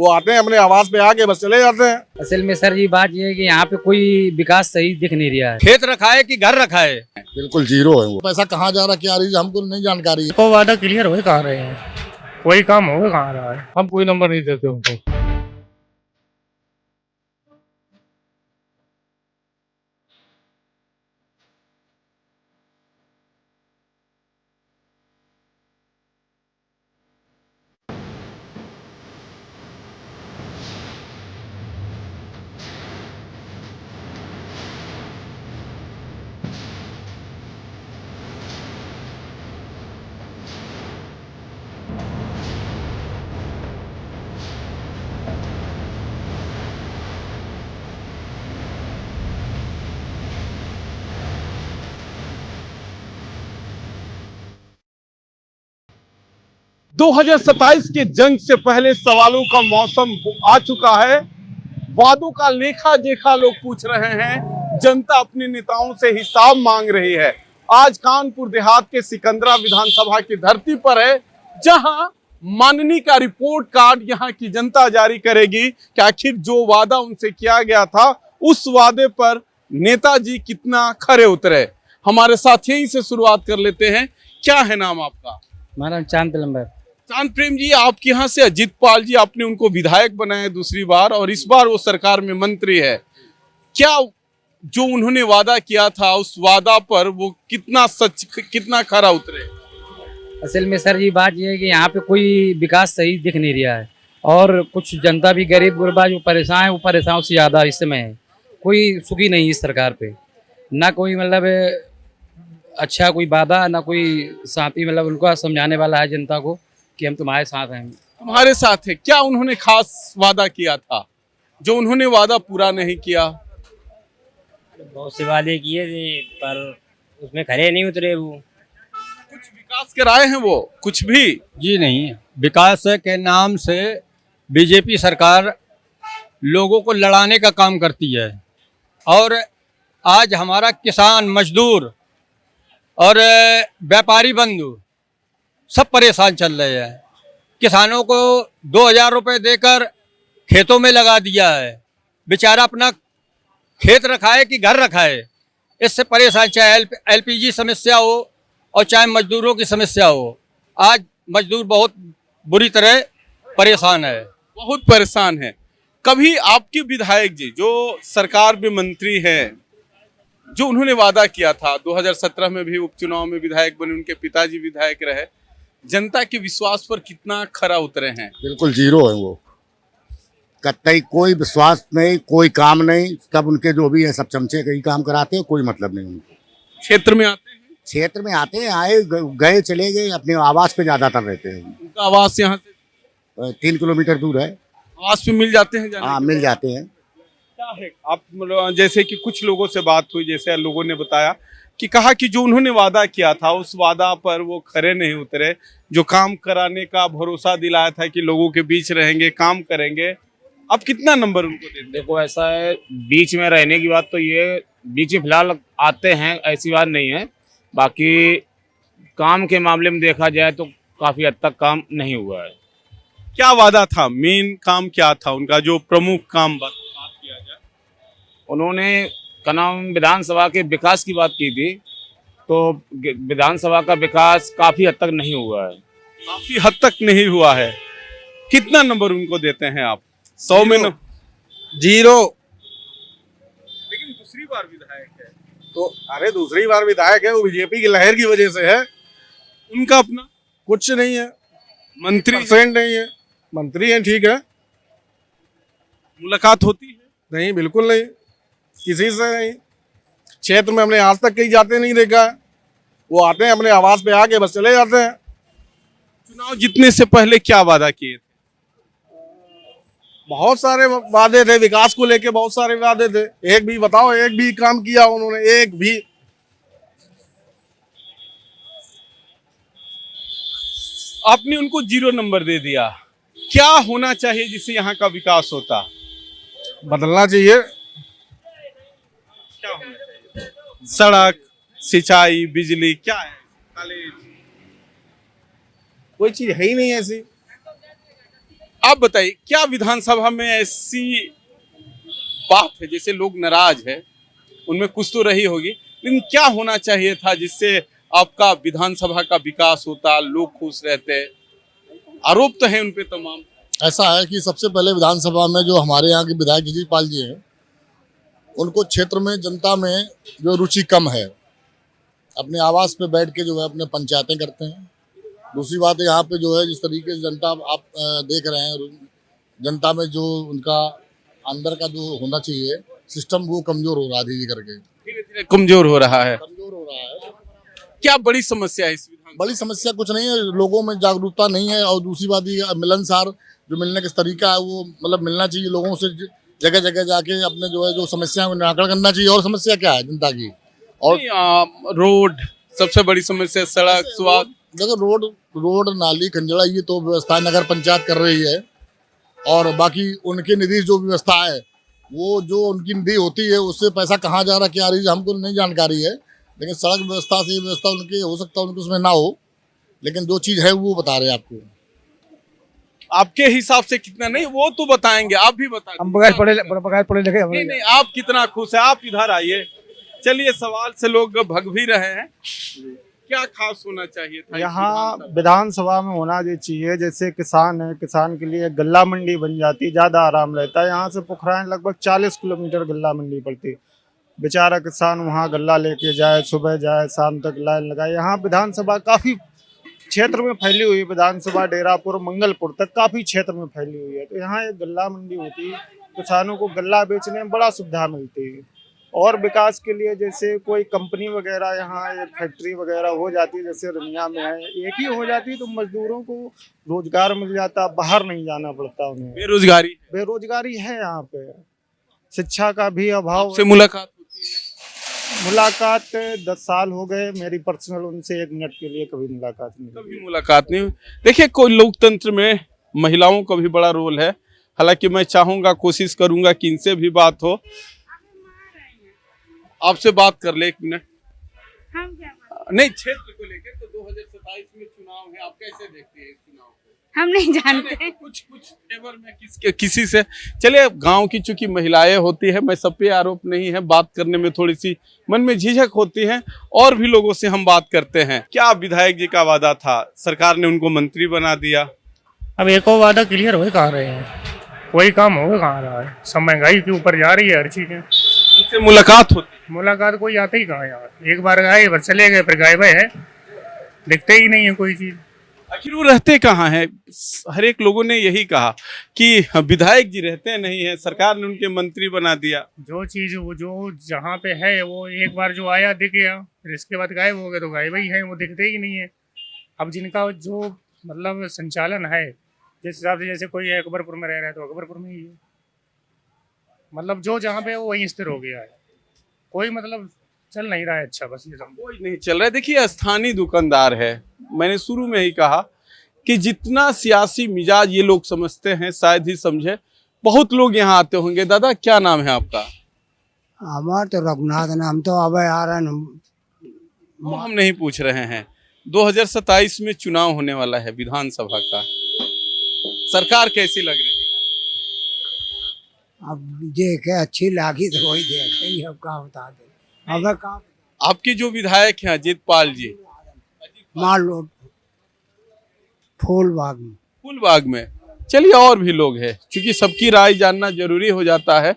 वो आते हैं अपने आवास पे आके बस चले जाते हैं। असल में सर ये बात ये है कि यहाँ पे कोई विकास सही दिख नहीं रहा है। खेत रखा है कि घर रखा है, बिल्कुल जीरो है वो। पैसा कहाँ जा रहा क्या रही हमको नहीं जानकारी है। को वादा क्लियर हो कहाँ रहे हैं, कोई काम हो कहाँ रहा है। हम कोई नंबर नहीं देते उनको। 2027 के जंग से पहले सवालों का मौसम आ चुका है। वादों का लेखा जोखा लोग पूछ रहे हैं, जनता अपने नेताओं से हिसाब मांग रही है। आज कानपुर देहात के सिकंदरा विधानसभा की धरती पर है, जहां माननीय का रिपोर्ट कार्ड यहां की जनता जारी करेगी कि आखिर जो वादा उनसे किया गया था उस वादे पर नेताजी कितना खरे उतरे। हमारे साथ यहीं से शुरुआत कर लेते हैं। क्या है नाम आपका? हमारा नाम चांद पिलम्बर। चांद प्रेम जी, आपके यहाँ से अजीत पाल जी, आपने उनको विधायक बनाया दूसरी बार और इस बार वो सरकार में मंत्री है। क्या जो उन्होंने वादा किया था उस वादा पर वो कितना सच कितना खरा उतरे? असल में सर ये बात ये है कि यहाँ पे कोई विकास सही दिख नहीं रहा है और कुछ जनता भी गरीब गुरबा जो परेशान है वो परेशान से ज़्यादा इस समय है। कोई सुखी नहीं है इस सरकार पे, ना कोई मतलब अच्छा कोई वादा, ना कोई साथी मतलब उनको समझाने वाला है जनता को कि हम तुम्हारे साथ हैं। तुम्हारे साथ है क्या? उन्होंने खास वादा किया था जो उन्होंने वादा पूरा नहीं किया? बहुत से वादे किए थे पर उसमें खरे नहीं उतरे। वो कुछ विकास कराए हैं वो? कुछ भी जी नहीं। विकास के नाम से बीजेपी सरकार लोगों को लड़ाने का काम करती है और आज हमारा किसान, मजदूर और व्यापारी बंधु सब परेशान चल रहे हैं। किसानों को 2000 रुपये देकर खेतों में लगा दिया है, बेचारा अपना खेत रखा है कि घर रखा है, इससे परेशान। चाहे एलपीजी समस्या हो और चाहे मजदूरों की समस्या हो, आज मजदूर बहुत बुरी तरह परेशान है, बहुत परेशान है। कभी आपके विधायक जी जो सरकार में मंत्री हैं, जो उन्होंने वादा किया था 2017 में भी उपचुनाव में विधायक बने, उनके पिताजी विधायक रहे, जनता के विश्वास पर कितना खरा उतरे हैं? बिल्कुल जीरो है वो। कतई कोई विश्वास नहीं, कोई काम नहीं। सब उनके जो भी है सब चमचे का ही काम कराते हैं, कोई मतलब नहीं उनको। क्षेत्र में आते हैं? क्षेत्र में आते हैं, आए गए चले गए, अपने आवास पे ज्यादातर रहते हैं। उनका आवास यहाँ से 3 किलोमीटर दूर है। आवास पे मिल जाते हैं? हाँ मिल जाते हैं। क्या है आप मतलब जैसे कि कुछ लोगों से बात हुई, जैसे लोगों ने बताया कि कहा कि जो उन्होंने वादा किया था उस वादा पर वो खरे नहीं उतरे। जो काम कराने का भरोसा दिलाया था कि लोगों के बीच रहेंगे, काम करेंगे, अब कितना नंबर उनको देते? देखो ऐसा है, बीच में रहने की बात तो ये बीच में फिलहाल आते हैं, ऐसी बात नहीं है। बाकी काम के मामले में देखा जाए तो काफी हद तक काम नहीं हुआ है। क्या वादा था? मेन काम क्या था उनका, जो प्रमुख काम बात किया जाए? उन्होंने का नाम विधानसभा के विकास की बात की थी, तो विधानसभा का विकास काफी हद तक नहीं हुआ है। काफी हद तक नहीं हुआ है। कितना नंबर उनको देते हैं आप? 100 में? जीरो। लेकिन दूसरी बार विधायक है तो अरे दूसरी बार विधायक है, वो बीजेपी की लहर की वजह से है। उनका अपना कुछ नहीं है, मंत्री परसेंट नहीं है। मंत्री है ठीक है, मुलाकात होती है? नहीं बिल्कुल नहीं, किसी से नहीं। क्षेत्र में हमने आज तक कहीं जाते नहीं देखा है। वो आते हैं अपने आवास पे आके बस चले जाते हैं। चुनाव जीतने से पहले क्या वादा किए थे? बहुत सारे वादे थे, विकास को लेके बहुत सारे वादे थे। एक भी बताओ, एक भी काम किया उन्होंने? एक भी। आपने उनको 0 नंबर दे दिया। क्या होना चाहिए जिससे यहाँ का विकास होता? बदलना चाहिए। क्या होना चाहिए? सड़क, सिंचाई, बिजली, क्या है? कॉलेज? कोई चीज है ही नहीं ऐसी। आप बताइए क्या विधानसभा में ऐसी बात है जैसे लोग नाराज है, उनमें कुछ तो रही होगी, लेकिन क्या होना चाहिए था जिससे आपका विधानसभा का विकास होता, लोग खुश रहते? आरोप तो है उन पे तमाम। ऐसा है कि सबसे पहले विधानसभा में जो हमारे यहाँ के विधायक जगजीत जी हैं, उनको क्षेत्र में जनता में जो रुचि कम है, अपने आवास पे बैठ के जो है अपने पंचायतें करते हैं। दूसरी बात यहाँ पे जो है जिस तरीके से जनता आप देख रहे हैं, जनता में जो उनका अंदर का जो होना चाहिए सिस्टम वो कमजोर हो रहा है, धीरे करके धीरे धीरे कमजोर हो रहा है। कमजोर हो रहा है। क्या बड़ी समस्या है इस विधान? बड़ी समस्या कुछ नहीं है, लोगों में जागरूकता नहीं है। और दूसरी बात ये मिलनसार जो मिलने का तरीका है वो मतलब मिलना चाहिए लोगों से, जगह जगह जाके अपने जो है जो समस्या को निराकरण करना चाहिए। और समस्या क्या है जनता की? और रोड सबसे बड़ी समस्या, सड़क, स्वास्थ्य। देखो रोड नाली खंजड़ा ये तो व्यवस्था नगर पंचायत कर रही है, और बाकी उनकी निधि जो व्यवस्था है वो जो उनकी निधि होती है उससे पैसा कहाँ जा रहा क्या आ रही है हमको नहीं जानकारी है। लेकिन सड़क व्यवस्था से व्यवस्था उनकी हो सकता है उनके उसमें ना हो, लेकिन जो चीज़ है वो बता रहे हैं आपको। आपके हिसाब से कितना? नहीं वो तो बताएंगे, आप भी बता हम बगैर पढ़े लिखे नहीं नहीं, आप कितना खुश है? आप इधर आइए। चलिए, सवाल से लोग भग भी रहे हैं। क्या खास होना चाहिए था यहाँ विधानसभा में होना जो चाहिए, जैसे किसान है, किसान के लिए गल्ला मंडी बन जाती, ज्यादा आराम रहता है। यहाँ से पोखरान लगभग 40 किलोमीटर गल्ला मंडी पड़ती, बेचारा किसान वहाँ गल्ला लेके जाए, सुबह जाए शाम तक लाइन लगाए। यहाँ विधानसभा काफी क्षेत्र में फैली हुई है, विधानसभा डेरापुर मंगलपुर तक काफी क्षेत्र में फैली हुई है। तो यहाँ एक गल्ला मंडी होती, किसानों को गल्ला बेचने में बड़ा सुविधा मिलती है। और विकास के लिए जैसे कोई कंपनी वगैरह यहाँ एक फैक्ट्री वगैरह हो जाती, जैसे रनिया में है, एक ही हो जाती तो मजदूरों को रोजगार मिल जाता, बाहर नहीं जाना पड़ता उन्हें। बेरोजगारी है यहाँ पे, शिक्षा का भी अभाव से मुलाकात होती है? मुलाकात 10 साल हो गए मेरी पर्सनल, उनसे 1 मिनट के लिए कभी मुलाकात नहीं हुई। देखिए, कोई लोकतंत्र में महिलाओं का भी बड़ा रोल है। हालांकि मैं चाहूंगा, कोशिश करूंगा कि इनसे भी बात हो। आपसे बात कर ले 1 मिनट। हम क्या बात? नहीं, क्षेत्र को लेकर तो 2027 में चुनाव है, आप कैसे देखते हैं इस चुनाव को? हम नहीं जानते। कुछ फेवर में किसी से? चलिए, गांव की चूंकि महिलाएं होती है, मैं सब पे आरोप नहीं है, बात करने में थोड़ी सी मन में झिझक होती है। और भी लोगों से हम बात करते हैं। क्या विधायक जी का वादा था, सरकार ने उनको मंत्री बना दिया? अब एक और वादा क्लियर हो कहाँ रहे हैं, कोई काम हो कहाँ रहा है, सब महंगाई के ऊपर जा रही है हर चीजें। उनसे मुलाकात होती? मुलाकात कोई आता ही कहाँ यार, एक बार आए बस चले गए, फिर गायब है, दिखते ही नहीं है कोई चीज। आखिर वो रहते कहाँ हैं? हर एक लोगों ने यही कहा कि विधायक जी रहते नहीं है, सरकार ने उनके मंत्री बना दिया। जो चीज वो जो जहाँ पे है वो एक बार जो आया दिख गया, फिर इसके बाद गायब हो गए तो गायब ही है, वो दिखते ही नहीं है। अब जिनका जो मतलब संचालन है जिस हिसाब से, जैसे कोई अकबरपुर में रह रहा है तो अकबरपुर में ही है, मतलब जो जहाँ पे वो वहीं स्थिर हो गया है, कोई मतलब चल नहीं रहा है। अच्छा, बस ये समझो कोई नहीं चल रहा है। देखिए, स्थानीय दुकानदार है, मैंने शुरू में ही कहा कि जितना सियासी मिजाज ये लोग समझते हैं शायद ही समझे। बहुत लोग यहाँ आते होंगे। दादा, क्या नाम है आपका? हमारा तो रघुनाथ नाम, तो अब आ रहा है। वो हम नहीं पूछ रहे हैं। 2027 में चुनाव होने वाला है विधानसभा का, सरकार कैसी लग रही है? अब देखे अच्छी लगी तो वही देखते ही, अब क्या बता दे। अब का आपके जो विधायक हैं अजीतपाल जी, मान लो फूलबाग में। चलिए, और भी लोग हैं, क्योंकि सबकी राय जानना जरूरी हो जाता है।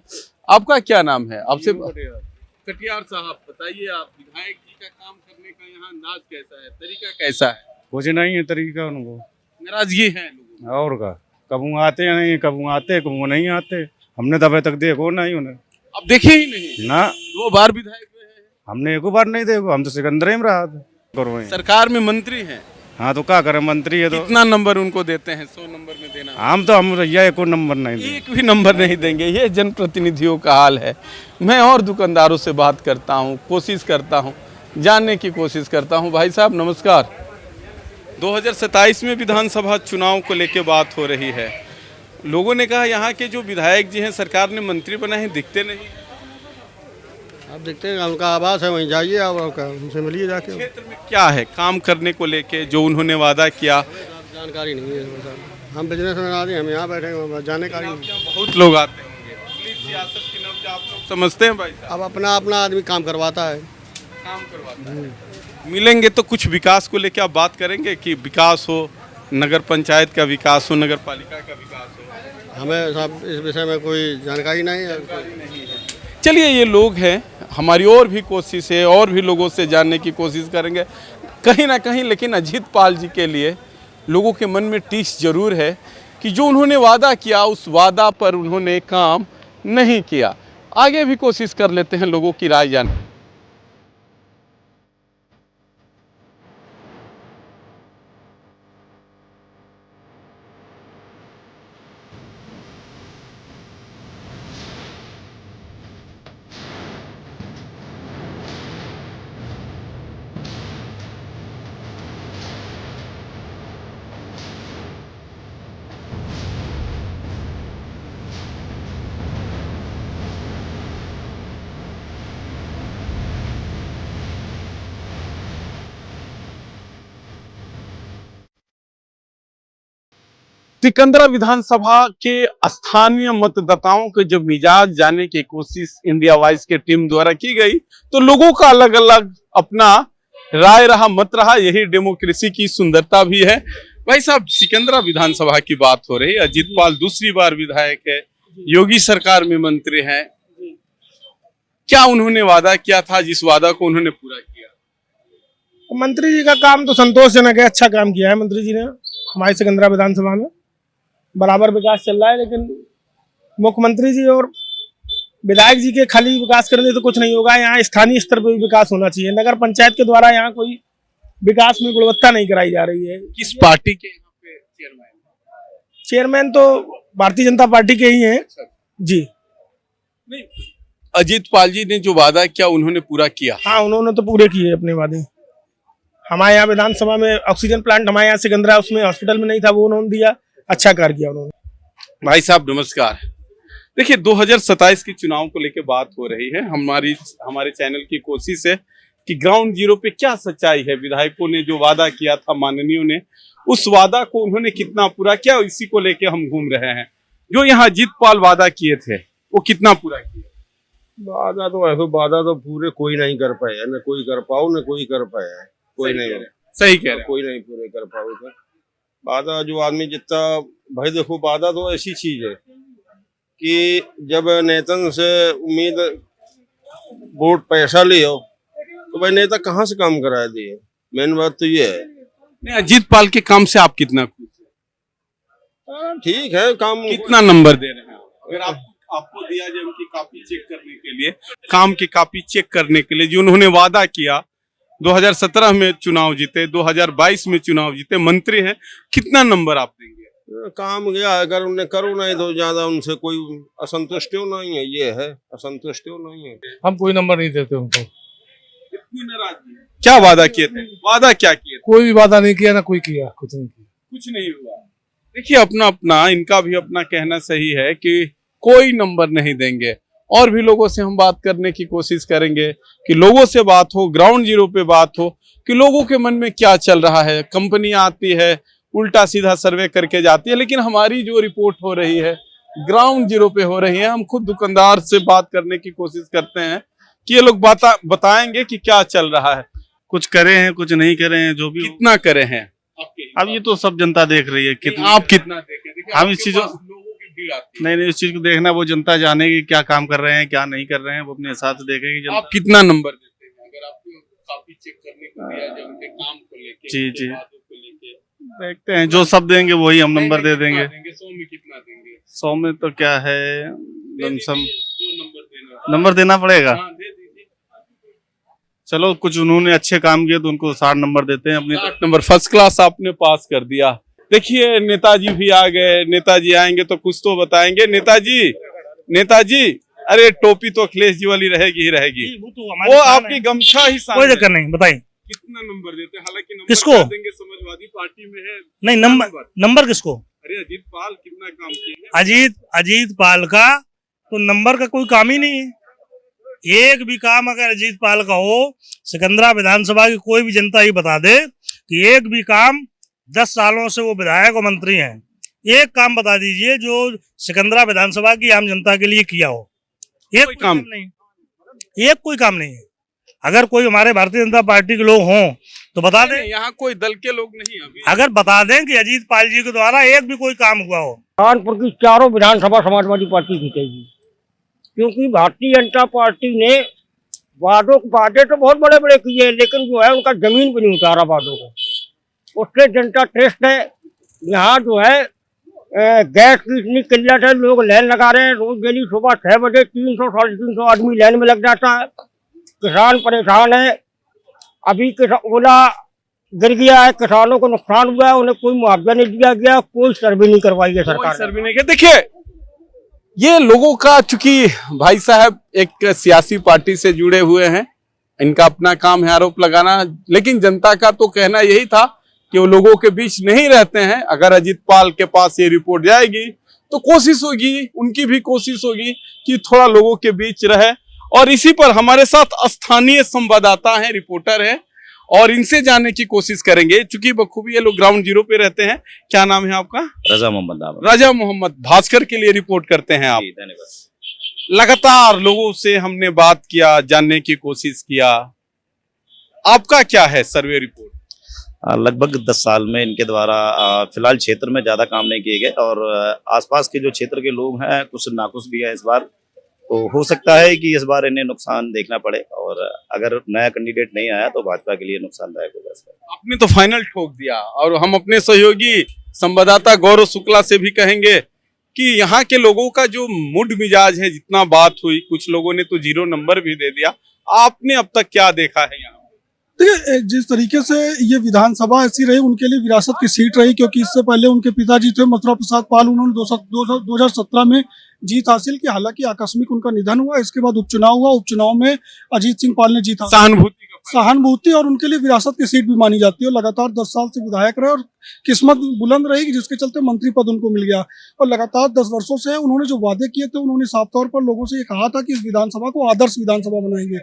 आपका क्या नाम है? आपसे कटियार साहब बताइए, आप विधायक जी का काम करने का यहाँ नाज कैसा है, तरीका कैसा है? कुछ नहीं है तरीका, उनको नाराजगी है लोगों? और का कबू आते नहीं, कबू आते कबू नहीं आते। हमने दबे तक देखो नहीं उन्हें, अब देखे ही नहीं ना। 2 बार विधायक हुए हैं, हमने एक बार नहीं देखो, हम तो सिकंदर में रहा था। सरकार में मंत्री हैं। हाँ, तो क्या करें, मंत्री है तो कितना नंबर उनको देते हैं? 100 नंबर में देना। हम भैया एक नंबर नहीं देंगे, एक भी नंबर नहीं देंगे। ये जनप्रतिनिधियों का हाल है। मैं और दुकानदारों से बात करता हूँ, कोशिश करता हूँ, जानने की कोशिश करता हूँ। भाई साहब नमस्कार। 2027 में विधानसभा चुनाव को लेकर बात हो रही है। लोगों ने कहा यहाँ के जो विधायक जी हैं, सरकार ने मंत्री बनाए हैं, दिखते नहीं। आप देखते हैं, उनका आवास है, वहीं जाइए आप, उनसे मिलिए जाके। क्षेत्र में क्या है काम करने को लेके जो उन्होंने वादा किया? जानकारी नहीं है। हम बिजनेसमैन आदमी, हम यहाँ बैठे हैं, जाने का नहीं। बहुत लोग आते होंगे, असली सियासत के नाम पे आप लोग समझते हैं भाई साहब? अब अपना अपना आदमी काम करवाता है। काम करवाता है। मिलेंगे तो कुछ विकास को लेकर आप बात करेंगे कि विकास हो, नगर पंचायत का विकास हो, नगर पालिका का विकास हो? हमें साहब इस विषय में कोई जानकारी नहीं है। चलिए, ये लोग हैं, हमारी और भी कोशिश है, और भी लोगों से जानने की कोशिश करेंगे कहीं ना कहीं। लेकिन अजीत पाल जी के लिए लोगों के मन में टीस जरूर है कि जो उन्होंने वादा किया उस वादा पर उन्होंने काम नहीं किया। आगे भी कोशिश कर लेते हैं लोगों की राय जानने। सिकंदरा विधानसभा के स्थानीय मतदाताओं के जब मिजाज जानने की कोशिश इंडिया वॉइस के टीम द्वारा की गई तो लोगों का अलग अलग अपना राय रहा, मत रहा। यही डेमोक्रेसी की सुंदरता भी है। भाई साहब, सिकंदरा विधानसभा की बात हो रही है। अजीत पाल दूसरी बार विधायक है, योगी सरकार में मंत्री हैं। क्या उन्होंने वादा किया था, जिस वादा को उन्होंने पूरा किया? मंत्री जी का काम तो संतोषजनक है, अच्छा काम किया है मंत्री जी ने हमारी सिकंदरा विधानसभा में। बराबर विकास चल रहा है, लेकिन मुख्यमंत्री जी और विधायक जी के खाली विकास करने तो कुछ नहीं होगा। यहाँ स्थानीय स्तर पर भी विकास होना चाहिए। नगर पंचायत के द्वारा यहाँ कोई विकास में गुणवत्ता नहीं कराई जा रही है। किस पार्टी के यहाँ पे चेयरमैन? चेयरमैन तो भारतीय जनता पार्टी के ही हैं जी। नहीं, अजीत पाल जी ने जो वादा किया उन्होंने पूरा किया? हाँ, उन्होंने तो पूरे किए अपने वादे। हमारे यहाँ विधानसभा में ऑक्सीजन प्लांट हमारे यहाँ सिकंदरा उसमें हॉस्पिटल में नहीं था, वो उन्होंने दिया, अच्छा कार्य किया उन्होंने। भाई साहब नमस्कार। देखिए, 2027 के चुनाव को लेकर बात हो रही है। हमारे चैनल की कोशिश है कि ग्राउंड जीरो पे क्या सच्चाई है। विधायकों ने जो वादा किया था, माननीयों ने, उस वादा को उन्होंने कितना पूरा किया, इसी को लेकर हम घूम रहे हैं। जो यहाँ अजीत पाल वादा किए थे वो कितना पूरा किया? वादा तो ऐसे वादा तो पूरे कोई नहीं कर पाया, न कोई कर पाओ न कोई कर पाया, कोई नहीं। सही कह रहे हैं। कोई नहीं पूरे कर पाओ। वादा जो आदमी जितना, भाई देखो, वादा तो ऐसी चीज है कि जब नेतन से उम्मीद वोट पैसा लियो तो भाई नेता कहाँ से काम करा दिए। मेन बात तो ये है। नहीं, अजीत पाल के काम से आप कितना खुश हैं? ठीक है, काम कितना नंबर दे रहे हैं? अगर आपको दिया जाए उनकी कॉपी चेक करने के लिए, काम की कॉपी चेक करने के लिए, जो उन्होंने वादा किया, 2017 में चुनाव जीते, 2022 में चुनाव जीते, मंत्री हैं, कितना नंबर आप देंगे? काम गया, अगर उन्हें करो नहीं तो ज्यादा उनसे कोई असंतुष्ट नहीं है। ये है, असंतुष्ट नहीं है। हम कोई नंबर नहीं देते उनको। इतनी नाराजगी? क्या वादा किए थे? वादा क्या किए थे? कोई भी वादा नहीं किया, ना कोई किया, कुछ नहीं किया। कुछ नहीं हुआ। देखिए, अपना अपना इनका भी अपना कहना सही है कि कोई नंबर नहीं देंगे। और भी लोगों से हम बात करने की कोशिश करेंगे कि लोगों से बात हो, ग्राउंड जीरो पे बात हो कि लोगों के मन में क्या चल रहा है। कंपनी आती है, उल्टा सीधा सर्वे करके जाती है, लेकिन हमारी जो रिपोर्ट हो रही है ग्राउंड जीरो पे हो रही है। हम खुद दुकानदार से बात करने की कोशिश करते हैं कि ये लोग बताएंगे कि क्या चल रहा है। कुछ करे हैं, कुछ नहीं करे हैं, जो भी। कितना करे हैं? अब ये तो सब जनता देख रही है। कितना आप कितना देखें? हम इस चीज नहीं, इस चीज को देखना वो जनता जाने की क्या काम कर रहे हैं, क्या नहीं कर रहे हैं, वो अपने हिसाब से देखेंगे। आप कितना नंबर देते हैं अगर आपको कॉपी चेक करने को दिया जाए उनके काम को लेके, जी जी, बातों को लेके? देखते हैं, जो सब देंगे वही हम नंबर दे देंगे। 100 में कितना देंगे? 100 में तो क्या है, लमसम जो नंबर देना पड़ेगा। हाँ, दे दीजिए। चलो, कुछ उन्होंने अच्छे काम किए तो उनको 60 नंबर देते हैं। अपने 60 नंबर फर्स्ट क्लास आपने पास कर दिया। देखिए, नेताजी भी आ गए। नेताजी आएंगे तो कुछ तो बताएंगे। नेताजी, अरे टोपी तो अखिलेश जी वाली रहेगी ही रहेगी, वो आपकी गमछा ही सामने। कोई चक्कर नहीं, बताइए कितना नंबर देते हैं? हालांकि नंबर किसको क्या देंगे, समाजवादी पार्टी में है। नहीं, नंबर किसको? अरे अजीत पाल कितना काम किए हैं? अजीत पाल का तो नंबर का कोई काम ही नहीं है। एक भी काम अगर अजीत पाल का हो, सिकंदरा विधानसभा की कोई भी जनता ही बता दे कि एक भी काम 10 सालों से वो विधायक और मंत्री हैं, एक काम बता दीजिए जो सिकंदरा विधानसभा की आम जनता के लिए किया हो। एक कोई काम नहीं, एक कोई काम नहीं है। अगर कोई हमारे भारतीय जनता पार्टी के लोग हों तो बता दें। यहाँ कोई दल के लोग नहीं अभी। अगर बता दें कि अजीत पाल जी के द्वारा एक भी कोई काम हुआ हो। कानपुर की चारों विधानसभा समाजवादी पार्टी जीतेगी, क्योंकि भारतीय जनता पार्टी ने वादे तो बहुत बड़े बड़े किए, लेकिन जो है उनका जमीन पे नहीं उतारा वादों को। उससे जनता ट्रस्ट है। यहाँ जो है गैस की इतनी किल्लत है, लोग लाइन लगा रहे हैं। रोज डेली सुबह 6 बजे 300 साढ़े 300 आदमी लाइन में लग जाता है। किसान परेशान है। अभी ओला गिर गया है, किसानों को नुकसान हुआ है, उन्हें कोई मुआवजा नहीं दिया गया, कोई सर्वे नहीं करवाई है सरकार। सर्वे नहीं किया। देखिए ये लोगों का, चूंकि भाई साहब एक सियासी पार्टी से जुड़े हुए हैं, इनका अपना काम है आरोप लगाना, लेकिन जनता का तो कहना यही था कि वो लोगों के बीच नहीं रहते हैं। अगर अजीत पाल के पास ये रिपोर्ट जाएगी तो कोशिश होगी, उनकी भी कोशिश होगी कि थोड़ा लोगों के बीच रहे। और इसी पर हमारे साथ स्थानीय संवाददाता हैं, रिपोर्टर हैं, और इनसे जानने की कोशिश करेंगे, चूंकि बखूबी ये लोग ग्राउंड जीरो पे रहते हैं। क्या नाम है आपका? रजा मोहम्मद। राजा मोहम्मद, भास्कर के लिए रिपोर्ट करते हैं आप। धन्यवाद। लगातार लोगों से हमने बात किया, जानने की कोशिश किया, आपका क्या है सर्वे रिपोर्ट? लगभग 10 साल में इनके द्वारा फिलहाल क्षेत्र में ज्यादा काम नहीं किए गए, और आसपास के जो क्षेत्र के लोग हैं कुछ नाखुश भी है इस बार। तो हो सकता है कि इस बार इन्हें नुकसान देखना पड़े, और अगर नया कैंडिडेट नहीं आया तो भाजपा के लिए नुकसानदायक होगा। आपने तो फाइनल ठोक दिया, और हम अपने सहयोगी संवाददाता गौरव शुक्ला से भी कहेंगे कि यहाँ के लोगों का जो मूड मिजाज है, जितना बात हुई, कुछ लोगों ने तो 0 नंबर भी दे दिया। आपने अब तक क्या देखा है यहाँ? देखिए, जिस तरीके से ये विधानसभा ऐसी रही, उनके लिए विरासत की सीट रही, क्योंकि इससे पहले उनके पिताजी थे मथुरा प्रसाद पाल, उन्होंने 2017 में जीत हासिल की। हालांकि आकस्मिक उनका निधन हुआ, इसके बाद उपचुनाव हुआ। उपचुनाव में अजीत सिंह पाल ने जीता। सहानुभूति और उनके लिए विरासत की सीट भी मानी जाती है। और लगातार 10 साल से विधायक रहे, और किस्मत बुलंद रही जिसके चलते मंत्री पद उनको मिल गया। और लगातार 10 वर्षों से उन्होंने जो वादे किए थे, उन्होंने साफ तौर पर लोगों से ये कहा था कि इस विधानसभा को आदर्श विधानसभा बनाएंगे।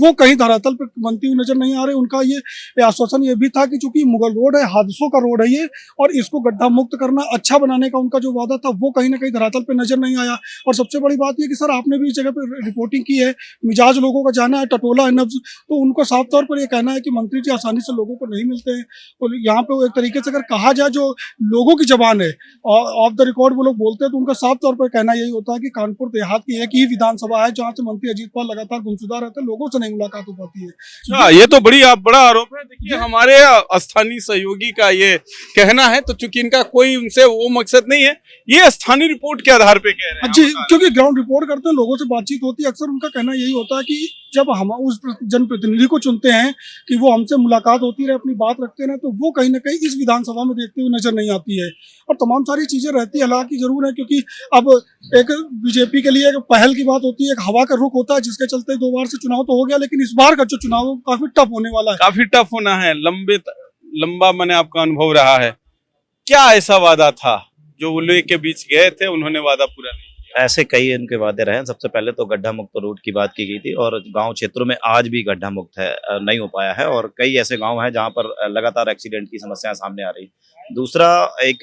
वो कहीं धरातल पर बनती हुई नजर नहीं आ रही। उनका ये आश्वासन ये भी था कि चूंकि मुगल रोड है, हादसों का रोड है ये, और इसको गड्ढा मुक्त करना, अच्छा बनाने का उनका जो वादा था, वो कहीं ना कहीं धरातल पर नजर नहीं आया। और सबसे बड़ी बात यह कि सर, आपने भी इस जगह पर रिपोर्टिंग की है, मिजाज लोगों का जाना है, टटोला है नब्ज, तो उनको साफ तौर पर यह कहना है कि मंत्री जी आसानी से लोगों को नहीं मिलते हैं। और यहाँ पे एक तरीके से अगर कहा जाए, जो लोगों की जबान है, ऑफ द रिकॉर्ड वो लोग बोलते हैं, तो उनका साफ तौर पर कहना यही होता है कि कानपुर देहात की एक ही विधानसभा है जहाँ से मंत्री अजीत पाल लगातार गुमशुदा रहते हैं, लोगों से नहीं मुलाकात हो पाती है। ये तो बड़ा आरोप है। देखिए, हमारे स्थानीय सहयोगी का ये कहना है, तो चूंकि इनका कोई उनसे वो मकसद नहीं है, ये स्थानीय रिपोर्ट के आधार पे कह रहे हैं। जी, क्योंकि ग्राउंड रिपोर्ट करते हैं, लोगों से बातचीत होती है, अक्सर उनका कहना यही होता है कि जब हम उस जनप्रतिनिधि को चुनते हैं कि वो हमसे मुलाकात होती रहे, अपनी बात रखते रहे, तो वो कहीं ना कहीं इस विधानसभा में देखते हुए नजर नहीं आती है। और तमाम सारी चीजें रहती है, हालांकि जरूर है, क्योंकि अब एक बीजेपी के लिए एक पहल की बात होती है, एक हवा का रुख होता है, जिसके चलते 2 बार से चुनाव तो हो गया, लेकिन इस बार का जो चुनाव काफी टफ होने वाला है। काफी टफ होना है, लंबा मैंने आपका अनुभव रहा है। क्या ऐसा वादा था जो उन्हीं के बीच गए थे, उन्होंने वादा पूरा नहीं? ऐसे कई इनके वादे रहे हैं। सबसे पहले तो गड्ढा मुक्त रोड की बात की गई थी, और गांव क्षेत्रों में आज भी गड्ढा मुक्त है, नहीं हो पाया है, और कई ऐसे गांव हैं जहां पर लगातार एक्सीडेंट की समस्याएं सामने आ रही। दूसरा, एक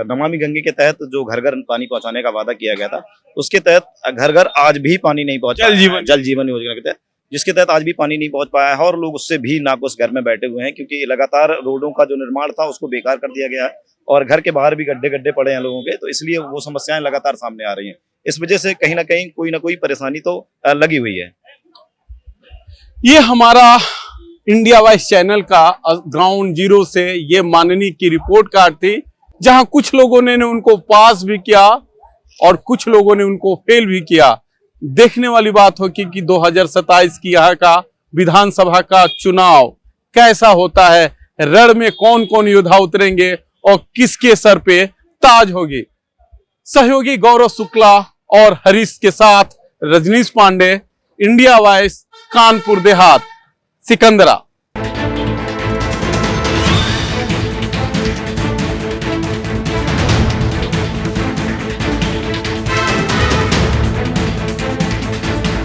नमामि गंगे के तहत जो घर घर पानी पहुंचाने का वादा किया गया था, उसके तहत घर घर आज भी पानी नहीं पहुंचा। जल जीवन योजना के तहत, जिसके तहत आज भी पानी नहीं पहुंच पाया है, और लोग उससे भी नाखुश घर में बैठे हुए हैं, क्योंकि लगातार रोडों का जो निर्माण था उसको बेकार कर दिया गया है, और घर के बाहर भी गड्ढे पड़े हैं लोगों के। तो इसलिए वो समस्याएं लगातार सामने आ रही हैं। इस वजह से कहीं ना कोई परेशानी तो लगी हुई है। ये हमारा इंडिया वाइज चैनल का ग्राउंड जीरो से ये माननीय की रिपोर्ट कार्ड थी, जहां कुछ लोगों ने उनको पास भी किया और कुछ लोगों ने उनको फेल भी किया। देखने वाली बात होगी कि 2027 की यहाँ का विधानसभा का चुनाव कैसा होता है, रण में कौन कौन योद्धा उतरेंगे और किसके सर पे ताज होगी। सहयोगी गौरव शुक्ला और हरीश के साथ रजनीश पांडे, इंडिया वाइज, कानपुर देहात, सिकंदरा।